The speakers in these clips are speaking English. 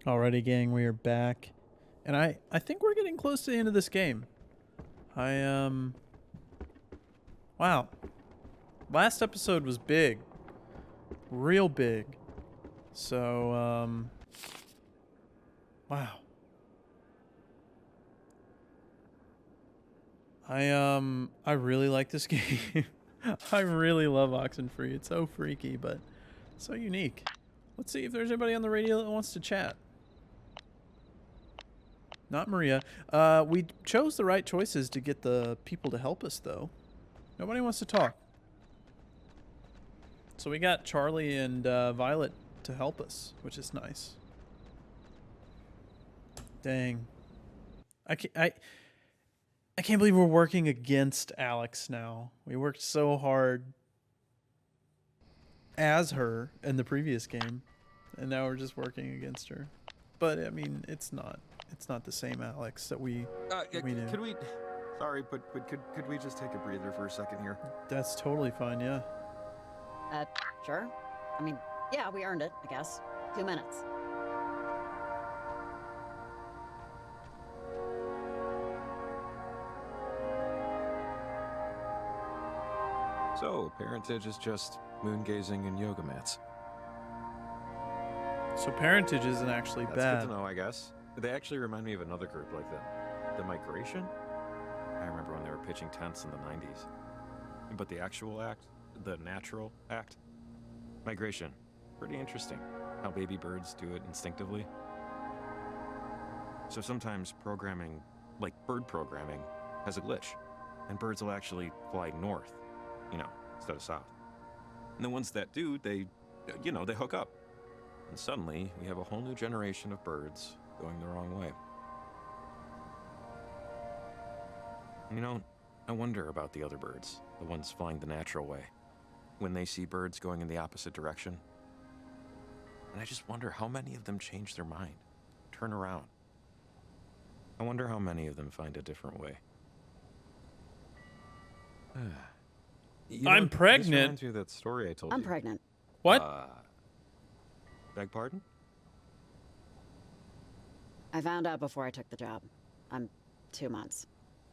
Alrighty, gang, we are back. And I think we're getting close to the end of this game. Wow. Last episode was big. Real big. So, wow. I really like this game. I really love Oxenfree. It's so freaky, but so unique. Let's see if there's anybody on the radio that wants to chat. Not Maria. We chose the right choices to get the people to help us, though. Nobody wants to talk. So we got Charlie and Violet to help us, which is nice. Dang. I can't believe we're working against Alex now. We worked so hard as her in the previous game, and now we're just working against her. But I mean, it's not the same Alex that we knew. Could we? Sorry, but could we just take a breather for a second here? That's totally fine. Yeah. Sure. I mean, yeah, we earned it, I guess. 2 minutes. So, parentage is just moon gazing and yoga mats. So parentage isn't actually That's bad. good to know, I guess. They actually remind me of another group like that. The Migration? I remember when they were pitching tents in the 90s. But the actual act, the natural act, migration, pretty interesting. How baby birds do it instinctively. So sometimes programming, like bird programming, has a glitch. And birds will actually fly north, instead of south. And the ones that do, they hook up. And suddenly, we have a whole new generation of birds going the wrong way. I wonder about the other birds, the ones flying the natural way, when they see birds going in the opposite direction. And I just wonder how many of them change their mind, turn around. I wonder how many of them find a different way. I'm pregnant. This reminds me of that story I told you. I'm pregnant. What? Beg pardon? I found out before I took the job. I'm 2 months.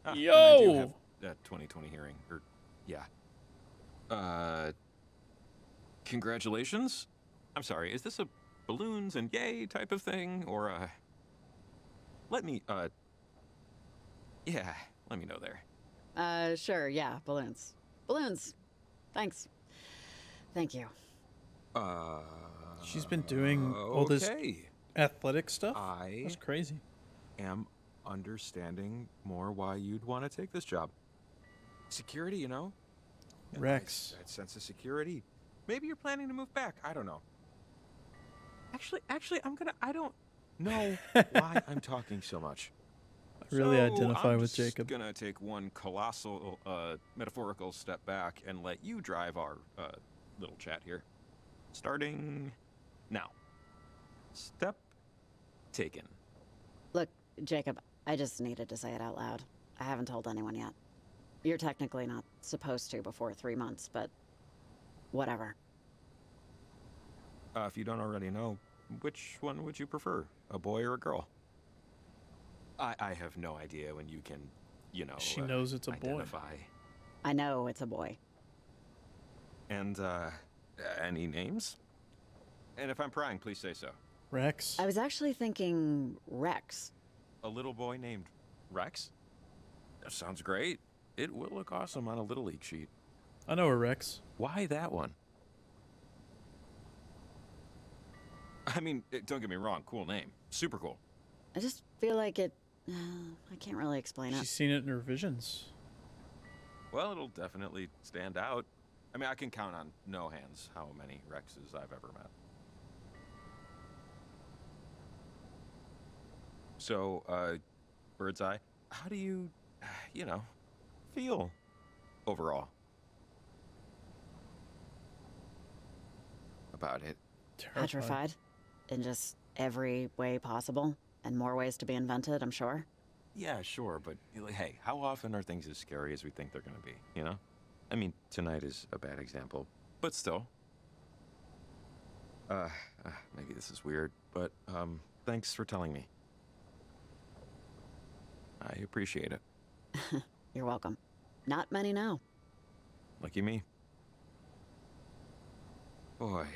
Ah, Yo! and I do have that 2020 hearing, yeah. Congratulations? I'm sorry, is this a balloons and yay type of thing, or, let me know there. Sure, yeah, balloons. Balloons. Thanks. Thank you. She's been doing all this Okay. athletic stuff? I That's crazy. am understanding more why you'd want to take this job. Security, And Rex. That sense of security. Maybe you're planning to move back. I don't know. Actually, I don't know why I'm talking so much. I really So, identify I'm with just Jacob. gonna take one colossal, metaphorical step back and let you drive our, little chat here. Starting now. Step taken. Look, Jacob, I just needed to say it out loud. I haven't told anyone yet. You're technically not supposed to before 3 months, but whatever. If you don't already know, which one would you prefer, a boy or a girl? I have no idea when you can, She knows it's a boy. identify. I know it's a boy. And, any names? And if I'm prying, please say so. Rex. I was actually thinking Rex. A little boy named Rex? That sounds great. It will look awesome on a Little League sheet. I know her, Rex. Why that one? I mean, don't get me wrong, cool name. Super cool. I just feel like it... I can't really explain it. She's seen it in her visions. Well, it'll definitely stand out. I mean, I can count on no hands how many Rexes I've ever met. So, bird's eye, how do you, feel overall about it? Terrified. Petrified. In just every way possible. And more ways to be invented, I'm sure. Yeah, sure, but hey, how often are things as scary as we think they're gonna be, I mean, tonight is a bad example, but still. Maybe this is weird, but, thanks for telling me. I appreciate it. You're welcome. Not many know. Lucky me. Boy,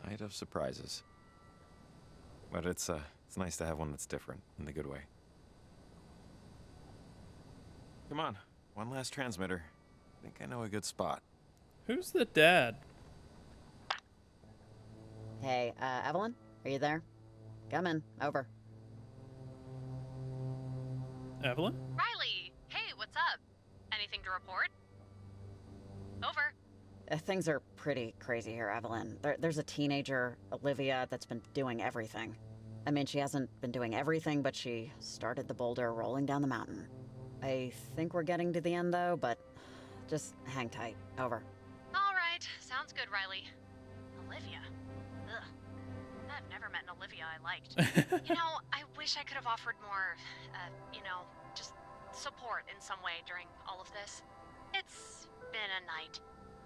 night of surprises. But it's nice to have one that's different in the good way. Come on, one last transmitter. I think I know a good spot. Who's the dad? Hey, Evelyn? Are you there? Come in. Over. Evelyn? Riley! Hey, what's up? Anything to report? Over. Things are pretty crazy here, Evelyn. There's a teenager, Olivia, that's been doing everything. I mean, she hasn't been doing everything, but she started the boulder rolling down the mountain. I think we're getting to the end, though, but just hang tight. Over. All right, sounds good, Riley. Olivia. Ugh. I've never met an Olivia I liked. You know, I wish I could have offered more, just support in some way during all of this. It's been a night.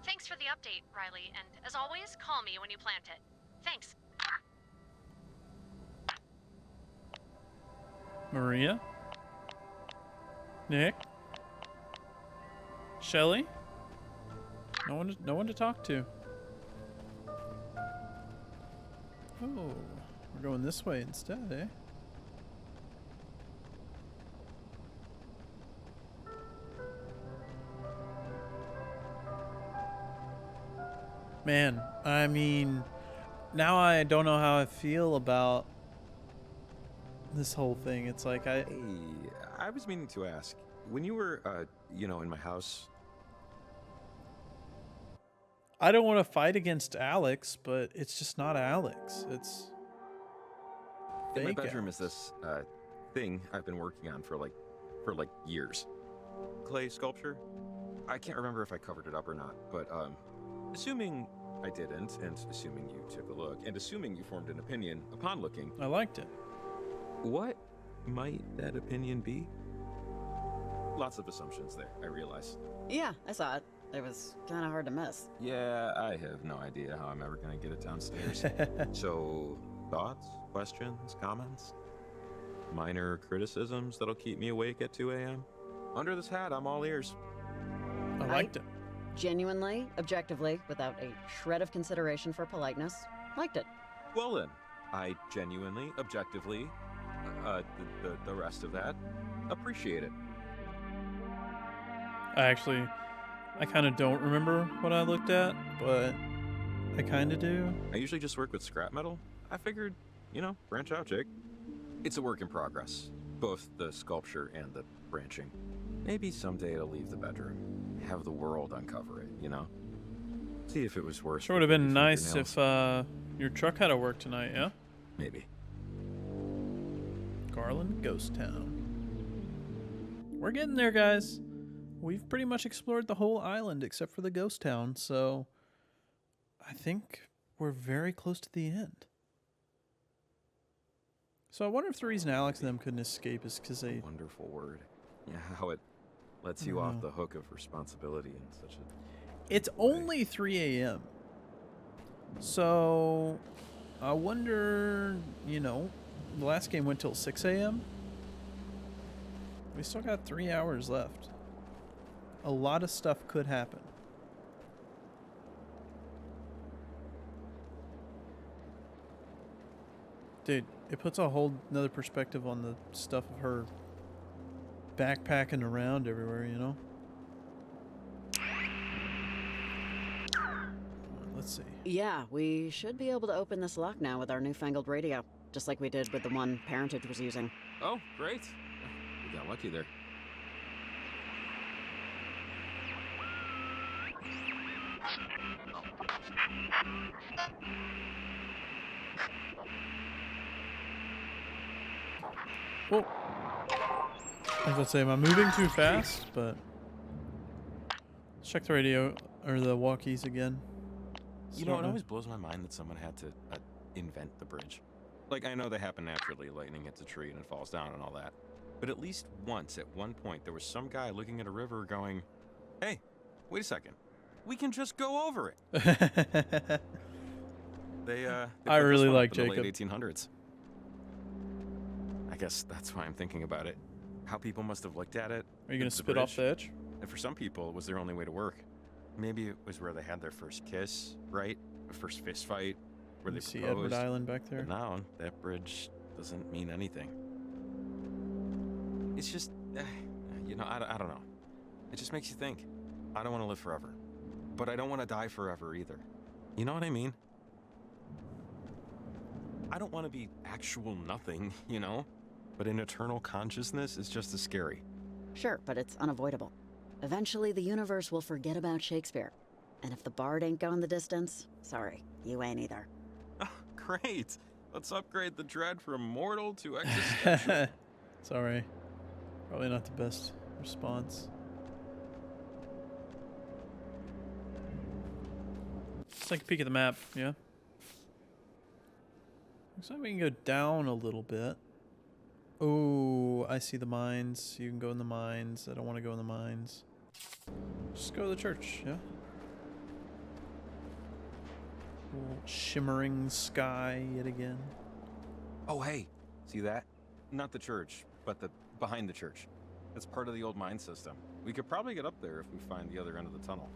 Thanks for the update, Riley, and as always, call me when you plant it. Thanks. Maria? Nick? Shelly? No one to talk to. Oh, we're going this way instead, eh? Man, I mean, now I don't know how I feel about this whole thing. It's like Hey, I was meaning to ask. When you were, in my house, I don't want to fight against Alex, but it's just not Alex. It's in my fake bedroom Alex. is this thing I've been working on for years. Clay sculpture. I can't remember if I covered it up or not, but assuming I didn't, and assuming you took a look, and assuming you formed an opinion upon looking, I liked it. what might that opinion be? Lots of assumptions there, I realize. Yeah, I saw it. It was kind of hard to miss. Yeah, I have no idea how I'm ever gonna get it downstairs. So, thoughts, questions, comments? Minor criticisms that'll keep me awake at 2 a.m.? Under this hat, I'm all ears. I liked it. Genuinely, objectively, without a shred of consideration for politeness, liked it. Well then, I genuinely, objectively, the rest of that, appreciate it. I kind of don't remember what I looked at, but I kind of do. I usually just work with scrap metal. I figured, branch out, Jake. It's a work in progress, both the sculpture and the branching. Maybe someday it'll leave the bedroom, have the world uncover it, See if it was worth it. Sure would have been for nice fingernails. if your truck had to work tonight, yeah? Maybe. Garland Ghost Town. We're getting there, guys. We've pretty much explored the whole island except for the ghost town, so I think we're very close to the end. So I wonder if the reason Alex and them couldn't escape is because they... Wonderful word. Yeah, how it lets you off the hook of responsibility in such a... It's only 3 a.m. So I wonder, the last game went till 6 a.m. We still got 3 hours left. A lot of stuff could happen. Dude, it puts a whole nother perspective on the stuff of her backpacking around everywhere, Let's see. Yeah, we should be able to open this lock now with our newfangled radio, just like we did with the one Parentage was using. Oh, great. We got lucky there. Well, I was about to say, am I moving too fast? But let's check the radio or the walkies again. It always blows my mind that someone had to invent the bridge. Like, I know they happen naturally, lightning hits a tree and it falls down and all that. But at least once, at one point, there was some guy looking at a river going, hey, wait a second. We can just go over it. They I put this really one up like in the Jacob. late 1800s. I guess that's why I'm thinking about it. How people must have looked at it. Are you gonna the spit off the bridge. edge? And for some people, it was their only way to work. Maybe it was where they had their first kiss, right? The first fist fight, where You they see proposed. Edward Island back there? But now, that bridge doesn't mean anything. It's just, I don't know. It just makes you think. I don't want to live forever. But I don't want to die forever either. You know what I mean? I don't want to be actual nothing, But an eternal consciousness is just as scary. Sure, but it's unavoidable. Eventually, the universe will forget about Shakespeare. And if the bard ain't going the distance, sorry, you ain't either. Oh, great. Let's upgrade the dread from mortal to existential. Sorry. Probably not the best response. Let's take a peek at the map, yeah? Looks like we can go down a little bit. Oh, I see the mines. You can go in the mines. I don't want to go in the mines. Just go to the church, yeah? Little shimmering sky yet again. Oh, hey. See that? Not the church, but the behind the church. It's part of the old mine system. We could probably get up there if we find the other end of the tunnel.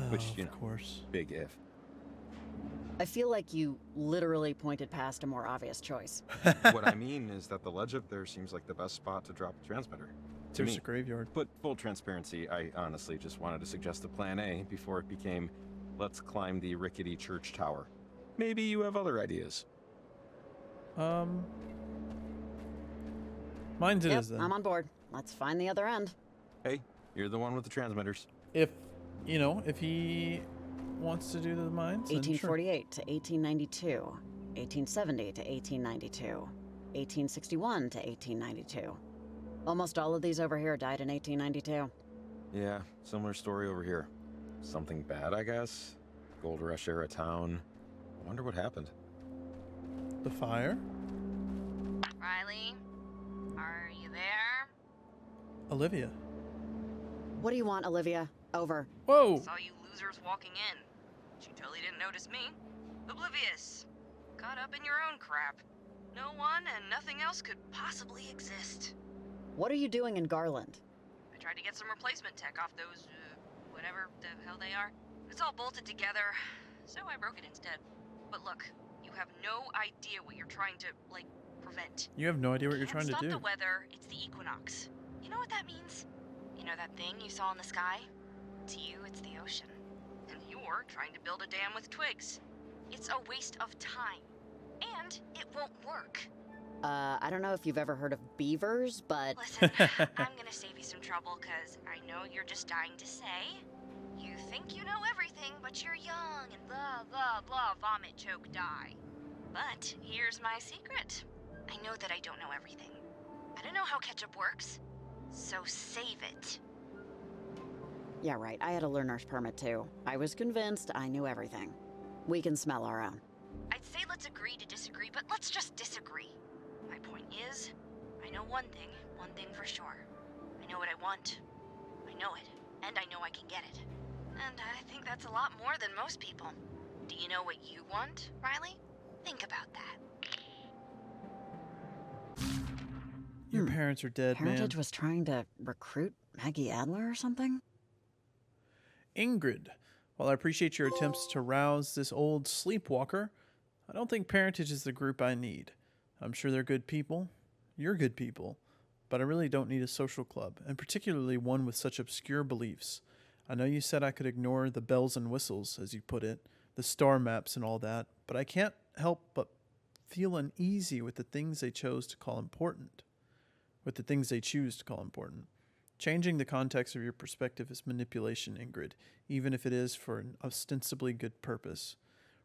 Which, Of course. big if. I feel like you literally pointed past a more obvious choice. What I mean is that the ledge up there seems like the best spot to drop a transmitter. To There's me. a graveyard. But full transparency, I honestly just wanted to suggest a plan A before it became, let's climb the rickety church tower. Maybe you have other ideas. Mine's it Yep, is then. I'm on board. Let's find the other end. Hey, you're the one with the transmitters. If he wants to do the mines, then sure. 1848 to 1892, 1870 to 1892, 1861 to 1892. Almost all of these over here died in 1892. Yeah, similar story over here. Something bad, I guess. Gold Rush era town. I wonder what happened. The fire? Riley, are you there? Olivia. What do you want, Olivia? Over. Whoa! Saw you losers walking in. She totally didn't notice me. Oblivious. Caught up in your own crap. No one and nothing else could possibly exist. What are you doing in Garland? I tried to get some replacement tech off those, whatever the hell they are. It's all bolted together, so I broke it instead. But look, you have no idea what you're trying to, prevent. You have no idea what you're trying to Can't do. stop the weather, it's the equinox. You know what that means? You know that thing you saw in the sky? To you, it's the ocean. And you're trying to build a dam with twigs. It's a waste of time. And it won't work. I don't know if you've ever heard of beavers, but Listen, I'm gonna save you some trouble, cause I know you're just dying to say. You think you know everything, but you're young and blah, blah, blah, vomit, choke, die. But here's my secret. I know that I don't know everything. I don't know how ketchup works, so save it. yeah, right. I had a learner's permit too. I was convinced I knew everything. We can smell our own. I'd say let's agree to disagree, but let's just disagree. My point is, I know one thing for sure. I know what I want. I know it, and I know I can get it. And I think that's a lot more than most people. Do you know what you want, Riley? Think about that. Your parents are dead, Heritage man. was trying to recruit Maggie Adler or something? Ingrid, while I appreciate your attempts to rouse this old sleepwalker, I don't think Parentage is the group I need. I'm sure they're good people. You're good people. But I really don't need a social club, and particularly one with such obscure beliefs. I know you said I could ignore the bells and whistles, as you put it, the star maps and all that, but I can't help but feel uneasy with the things they chose to call important. With the things they choose to call important. Changing the context of your perspective is manipulation, Ingrid, even if it is for an ostensibly good purpose.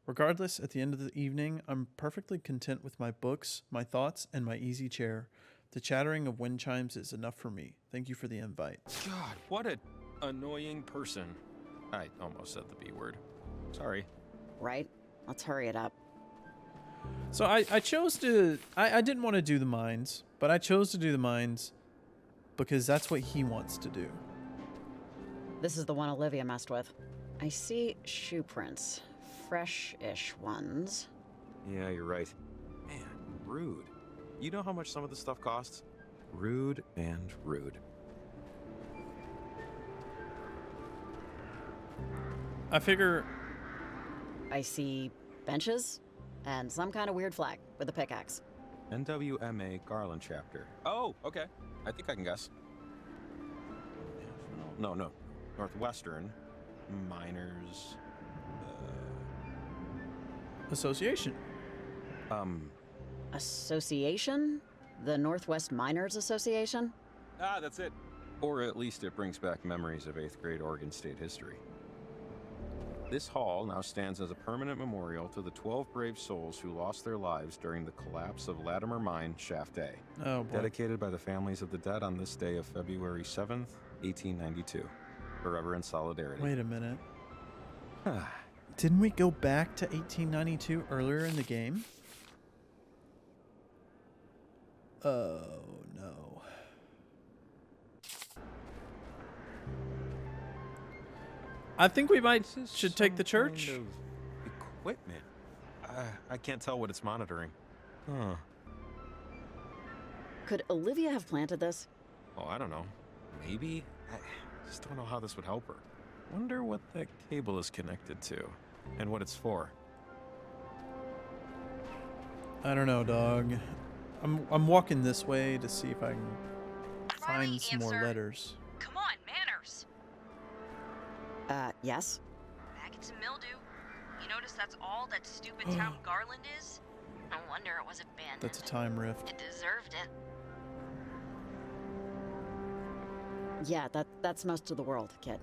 Regardless, at the end of the evening, I'm perfectly content with my books, my thoughts, and my easy chair. The chattering of wind chimes is enough for me. Thank you for the invite. God, what an annoying person. I almost said the B word. Sorry. Right? Let's hurry it up. So I chose to... I didn't want to do the mines, but I chose to do the mines because that's what he wants to do. This is the one Olivia messed with. I see shoe prints. Fresh-ish ones. Yeah, you're right. Man, rude. You know how much some of this stuff costs? Rude and rude. I figure. I see benches and some kind of weird flag with a pickaxe. NWMA Garland chapter. Oh, okay. I think I can guess. No. Northwestern Miners. Association. Association? The Northwest Miners Association? That's it. Or at least it brings back memories of 8th grade Oregon State history. This hall now stands as a permanent memorial to the 12 brave souls who lost their lives during the collapse of Latimer Mine Shaft A. Oh boy. Dedicated by the families of the dead on this day of February 7th, 1892. Forever in solidarity. Wait a minute. Didn't we go back to 1892 earlier in the game? Oh no. I think we should take the church. Kind of equipment. I can't tell what it's monitoring. Huh. Could Olivia have planted this? Oh, I don't know. Maybe? I just don't know how this would help her. Wonder what that cable is connected to, and what it's for. I don't know, dog. I'm walking this way to see if I can Riley, find some more answer. letters. Come on, manners. Yes? Maggots and mildew. You notice that's all that stupid town Garland is? No wonder it was abandoned. That's a time rift. It deserved it. Yeah, that's most of the world, kid.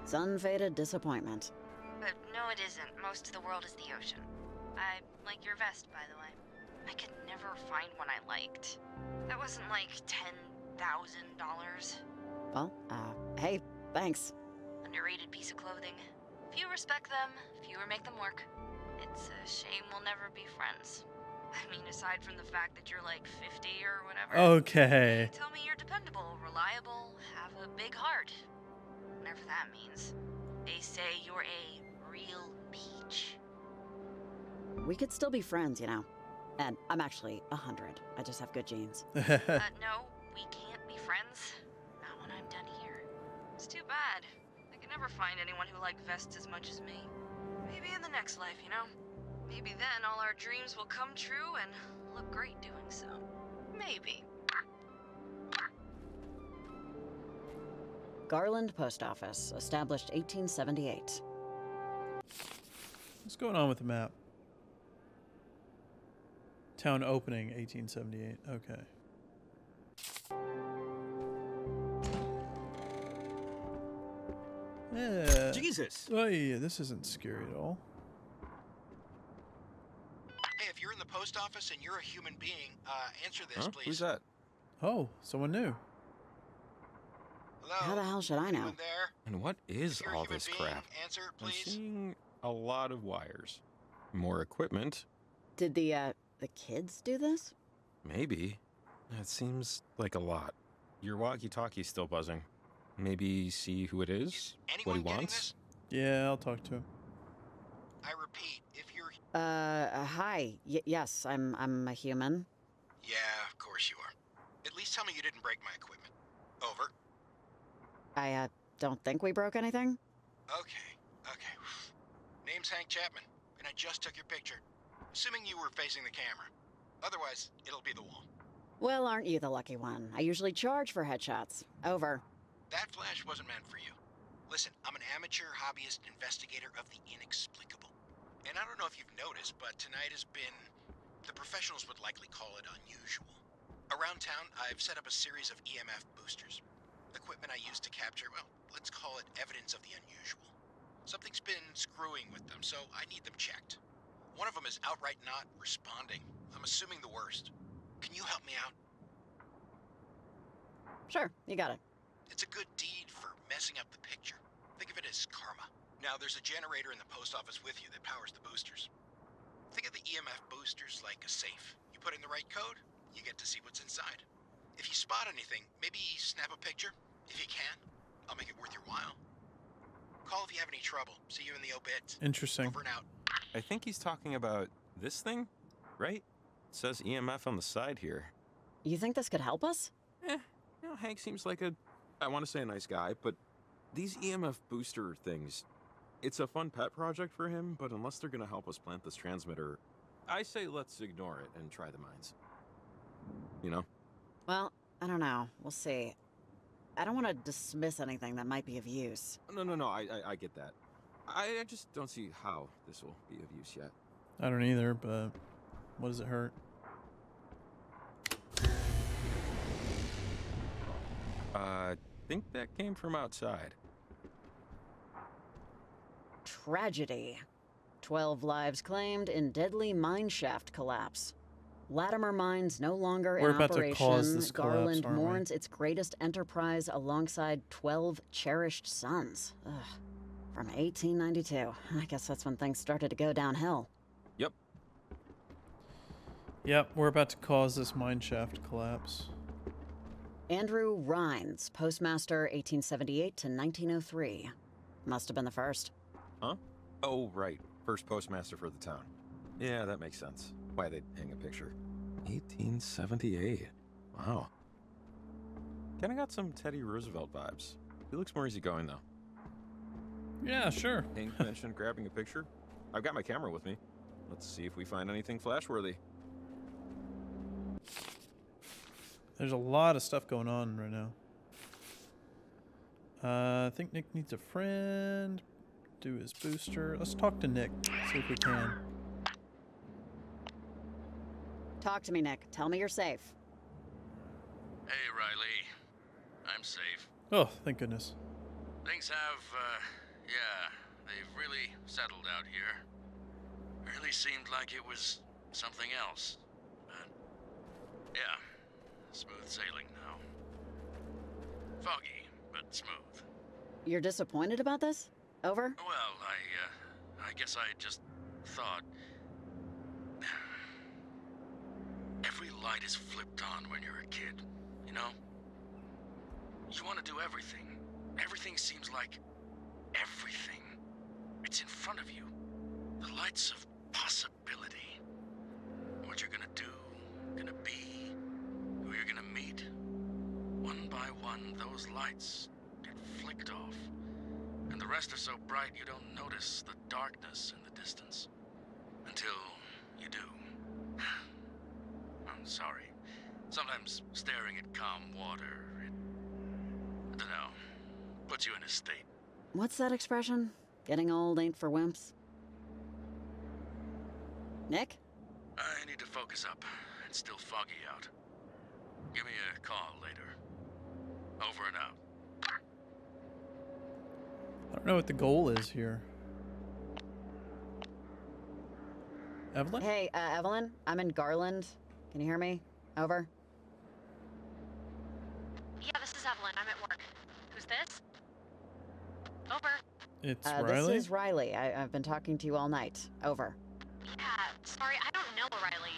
It's unfaded disappointment. But no, it isn't. Most of the world is the ocean. I like your vest, by the way. I could never find one I liked. That wasn't like $10,000. Well, hey, thanks. Underrated piece of clothing. Few respect them, fewer make them work. It's a shame we'll never be friends. I mean, aside from the fact that you're like 50 or whatever. Okay. Tell me you're dependable, reliable, have a big heart. Whatever that means. They say you're a real peach. We could still be friends, you know. And I'm actually 100. I just have good genes. No, we can't be friends. Not when I'm done here. It's too bad. I can never find anyone who liked vests as much as me. Maybe in the next life, you know? Maybe then all our dreams will come true and look great doing so. Maybe. Garland Post Office, established 1878. What's going on with the map? Town opening 1878. Okay. Yeah. Jesus! Oh yeah, this isn't scary at all. Hey, if you're in the post office and you're a human being, answer this, Huh? please. Who's that? Oh, someone new. Hello? How the hell should I know? Anyone there? And what is If you're a all human this being, crap? answer, I'm please. seeing a lot of wires. More equipment? Did the kids do this? Maybe. That seems like a lot. Your walkie-talkie's still buzzing. Maybe see who it is? What Anyone he getting wants? this? Yeah, I'll talk to him. I repeat, if you're... Hi. Yes, I'm a human. Yeah, of course you are. At least tell me you didn't break my equipment. Over. I, don't think we broke anything. Okay. Name's Hank Chapman, and I just took your picture. Assuming you were facing the camera. Otherwise, it'll be the wall. Well, aren't you the lucky one? I usually charge for headshots. Over. That flash wasn't meant for you. Listen, I'm an amateur hobbyist investigator of the inexplicable. And I don't know if you've noticed, but tonight has been... the professionals would likely call it unusual. Around town, I've set up a series of EMF boosters. Equipment I use to capture, well, let's call it evidence of the unusual. Something's been screwing with them, so I need them checked. One of them is outright not responding. I'm assuming the worst. Can you help me out? Sure, you got it. It's a good deed for messing up the picture. Think of it as karma. Now, there's a generator in the post office with you that powers the boosters. Think of the EMF boosters like a safe. You put in the right code, you get to see what's inside. If you spot anything, maybe snap a picture. If you can, I'll make it worth your while. Call if you have any trouble. See you in the obits. Interesting. Over and out. I think he's talking about this thing, right? It says EMF on the side here. You think this could help us? Hank seems like I want to say a nice guy, but these EMF booster things, it's a fun pet project for him, but unless they're going to help us plant this transmitter, I say let's ignore it and try the mines. You know? Well, I don't know. We'll see. I don't want to dismiss anything that might be of use. No, I get that. I just don't see how this will be of use yet. I don't either, but what does it hurt? I think that came from outside. Tragedy. 12 lives claimed in deadly mine shaft collapse. Latimer Mines no longer We're in about to operation. cause this collapse, Garland aren't we? mourns its greatest enterprise alongside 12 cherished sons. Ugh. From 1892. I guess that's when things started to go downhill. Yep. Yep, we're about to cause this mine shaft collapse. Andrew Rhines, postmaster 1878 to 1903. Must have been the first. Huh? Oh, right. First postmaster for the town. Yeah, that makes sense. Why they'd hang a picture. 1878. Wow. Kinda got some Teddy Roosevelt vibes. He looks more easygoing, though. Yeah, sure. Hank mentioned grabbing a picture. I've got my camera with me. Let's see if we find anything flashworthy. There's a lot of stuff going on right now. I think Nick needs a friend. Do his booster. Let's talk to Nick. See if we can. Talk to me, Nick. Tell me you're safe. Hey, Riley. I'm safe. Oh, thank goodness. Things have, yeah, they've really settled out here. Really seemed like it was something else. But, yeah, smooth sailing now. Foggy, but smooth. You're disappointed about this? Over? Well, I guess I just thought... Every light is flipped on when you're a kid, you know? You want to do everything. Everything seems like everything. It's in front of you. The lights of possibility. What you're gonna do, gonna be, who you're gonna meet. One by one, those lights get flicked off. And the rest are so bright you don't notice the darkness in the distance. Until you do. I'm sorry. Sometimes staring at calm water, I don't know, puts you in a state. What's that expression? Getting old ain't for wimps. Nick? I need to focus up. It's still foggy out. Give me a call later. Over and out. I don't know what the goal is here. Evelyn? Hey, Evelyn, I'm in Garland. Can you hear me? Over. Yeah, this is Evelyn. I'm at work. Who's this? Over. It's This Riley? is Riley. I've been talking to you all night. Over. Yeah, sorry, I don't know Riley.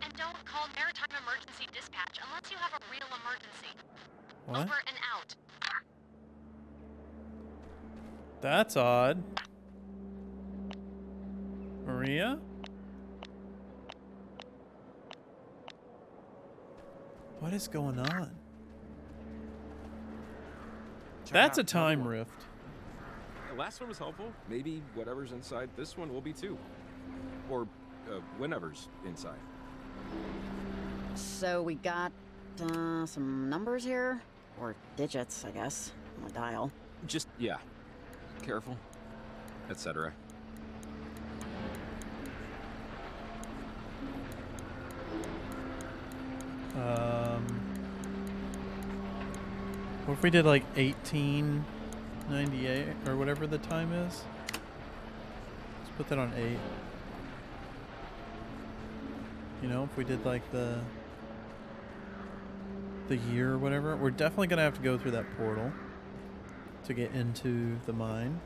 And don't call Maritime Emergency Dispatch unless you have a real emergency. What? Over and out. That's odd. Maria? What is going on? That's a time rift. The last one was helpful. Maybe whatever's inside this one will be too. Or whenever's inside. So we got some numbers here? Or digits, I guess, on the dial. Just, yeah. Careful. Etc. What if we did like 1898 or whatever the time is? Let's put that on 8. You know, if we did like the year or whatever, we're definitely gonna have to go through that portal to get into the mine.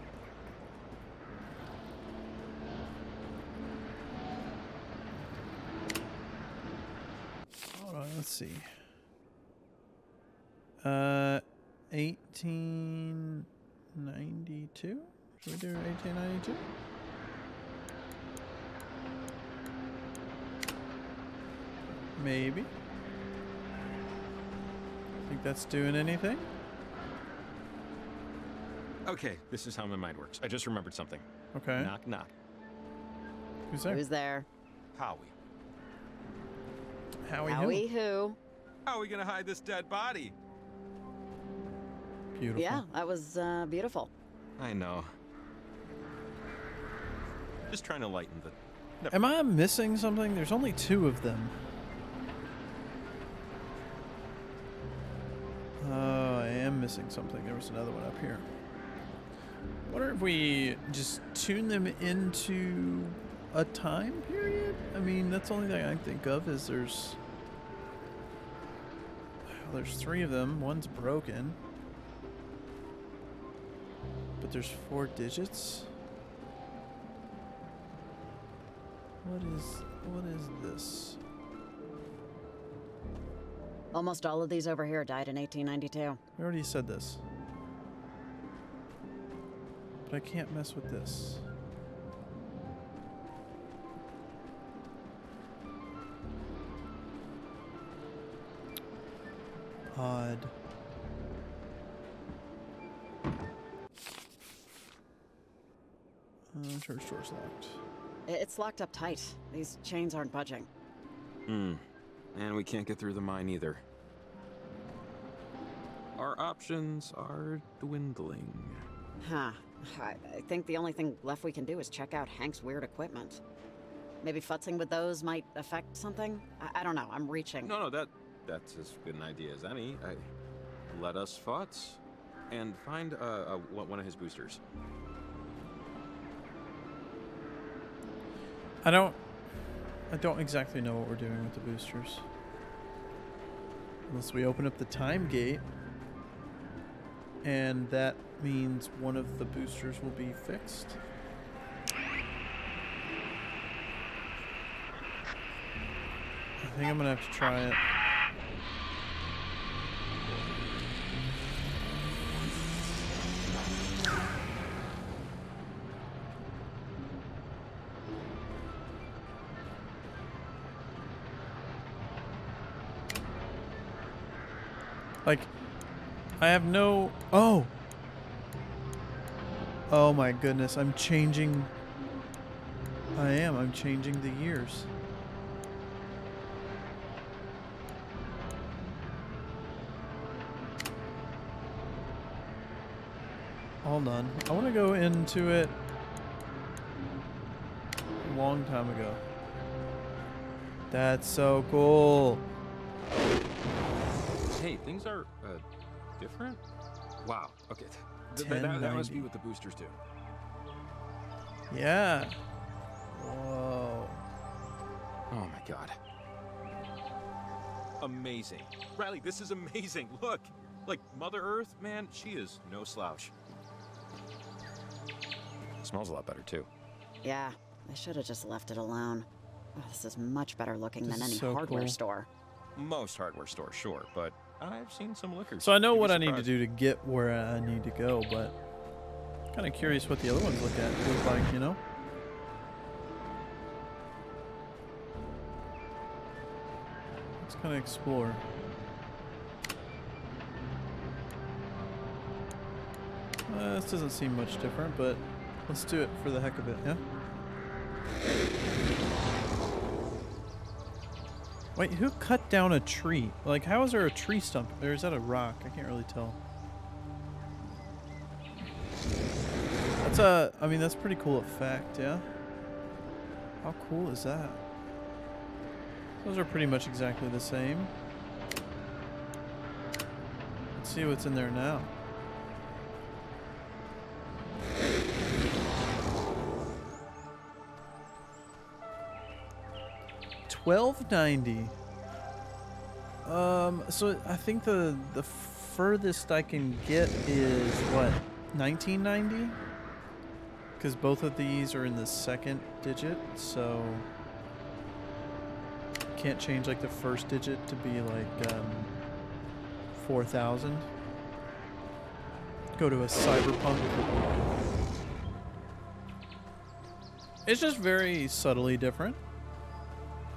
Hold on, let's see. 1892? Should we do 1892? Maybe. Think that's doing anything? Okay, this is how my mind works. I just remembered something. Okay. Knock, knock. Who's there? Who's there? Howie. Howie. Howie who? How are we gonna hide this dead body? Beautiful. Yeah, that was beautiful. I know. Just trying to lighten the... Am I missing something? There's only 2 of them. Oh, I am missing something. There was another one up here. Wonder if we just tune them into a time period? I mean, that's the only thing I can think of is there's 3 of them. One's broken. But there's 4 digits. What is this? Almost all of these over here died in 1892. We already said this. But I can't mess with this. Odd. Church door's locked. It's locked up tight. These chains aren't budging. And we can't get through the mine either. Our options are dwindling. Huh. I think the only thing left we can do is check out Hank's weird equipment. Maybe futzing with those might affect something? I don't know. I'm reaching. No, that's as good an idea as any. Let us futz and find one of his boosters. I don't exactly know what we're doing with the boosters. Unless we open up the time gate. And that means one of the boosters will be fixed. I think I'm gonna have to try it. Like, I have no... Oh! Oh my goodness, I'm changing... I'm changing the years. Hold on. I want to go into it a long time ago. That's so cool. Hey, things are different? Wow. Okay. That must be what the boosters do. Yeah. Whoa. Oh my god. Amazing. Riley, this is amazing. Look. Like, Mother Earth, man, she is no slouch. Smells a lot better, too. Yeah, I should have just left it alone. Oh, this is much better looking This than is any so hardware cool. store. Most hardware stores, sure, but I've seen some liquors. So I know You'd be what I need to surprised. do to get where I need to go, but kind of curious what the other ones look like, you know? Let's kind of explore. This doesn't seem much different, but let's do it for the heck of it, yeah? Wait, who cut down a tree? Like, how is there a tree stump? Or is that a rock? I can't really tell. That's I mean, that's a pretty cool effect, yeah? How cool is that? Those are pretty much exactly the same. Let's see what's in there now. $12.90. So I think the furthest I can get is what, $19.90? Because both of these are in the second digit, so can't change like the first digit to be like 4,000. Go to a cyberpunk. It's just very subtly different.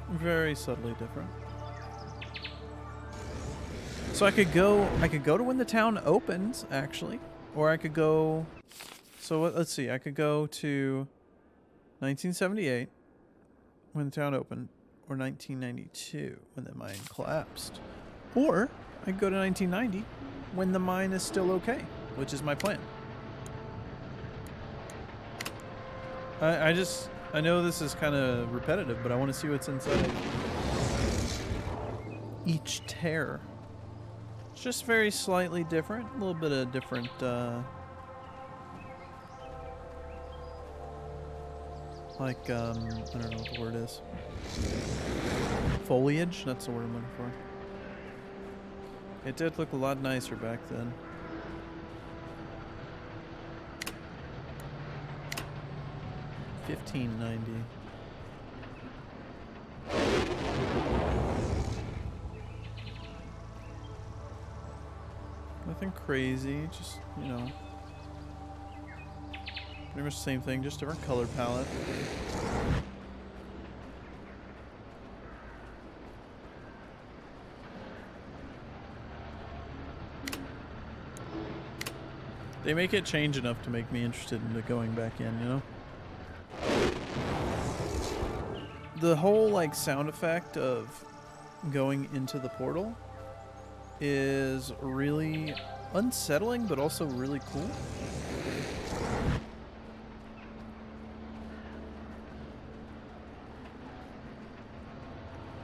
Very subtly different. So I could go to when the town opens, actually, or I could go. So let's see. I could go to 1978 when the town opened, or 1992 when the mine collapsed, or I could go to 1990 when the mine is still okay, which is my plan. I know this is kind of repetitive, but I want to see what's inside each tear. It's just very slightly different, a little bit of different like I don't know what the word is. Foliage, that's the word I'm looking for. It did look a lot nicer back then. $15.90. Nothing crazy, just, you know, pretty much the same thing, just different color palette. They make it change enough to make me interested in going back in, you know? The whole, like, sound effect of going into the portal is really unsettling, but also really cool.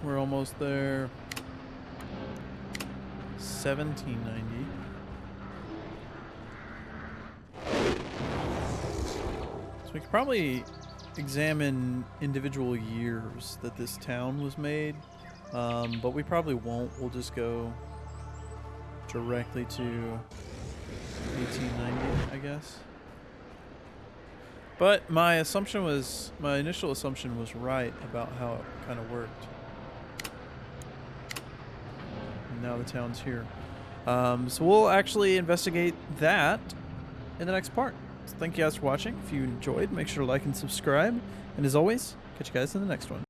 We're almost there. $17.90. So we could probably examine individual years that this town was made, but we probably won't. We'll just go directly to 1890, I guess. But my initial assumption was right about how it kind of worked. And now the town's here. So we'll actually investigate that in the next part. So thank you guys for watching. If you enjoyed, make sure to like and subscribe. And as always, catch you guys in the next one.